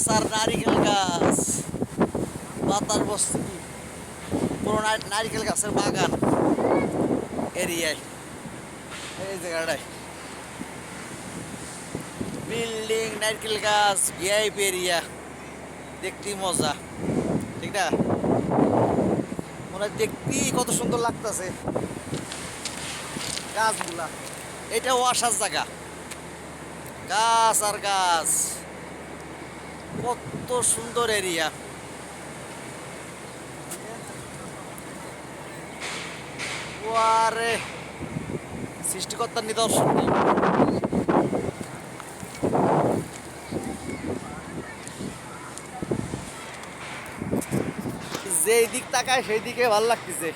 আর নারিকেল গাছ, পাতার বস্তি, পুরো নারিকেল গাছের বাগান এরিয়ায়, এই জায়গাটায় বিল্ডিং, নারকেল গাছ, ভিআইপি এরিয়া, দেখতেই মজা, ঠিক না? মনে হয় দেখতেই কত সুন্দর লাগতেছে গাছগুলা। এটা ওয়াসার জায়গা, গাছ আর গাছ, কত সুন্দর এরিয়া। ওয়ারে সৃষ্টিকর্তার নিদর্শন নেই। যেই দিক তাকায় সেই দিকে ভালো লাগতেছে,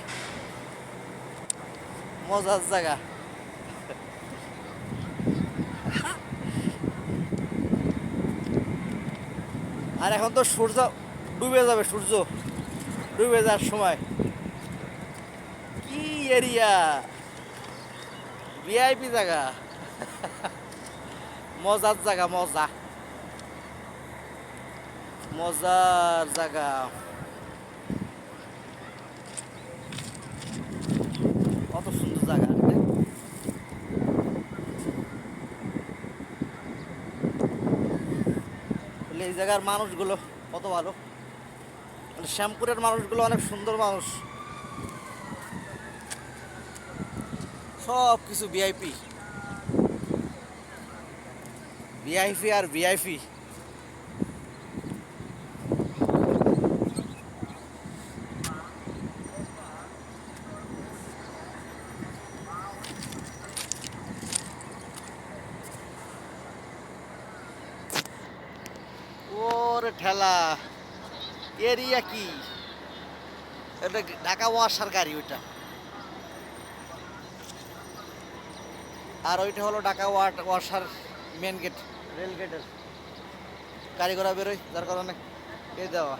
মজার জায়গা। আর এখন তো সূর্য ডুবে যাবে, সূর্য ডুবে যাওয়ার সময়। কি এরিয়া, ভিআইপি জায়গা, মজার জায়গা, মজা, মজার জায়গা। কত সুন্দর জায়গা, এই জায়গার মানুষগুলো কত ভালো, মানে শ্যামপুরের মানুষগুলো অনেক সুন্দর মানুষ, সব কিছু ভিআইপি, ভিআইপি আর ভিআইপি। ওরে ঠেলা, এরিয়া কি, এটা ঢাকা ওয়াসার গাড়ি ওইটা, আর ওইটা হলো ঢাকা ওয়াসার মেন গেট, রেল গেটের গাড়ি ঘোড়া বেরোয়, যার কারণে এই দেওয়া।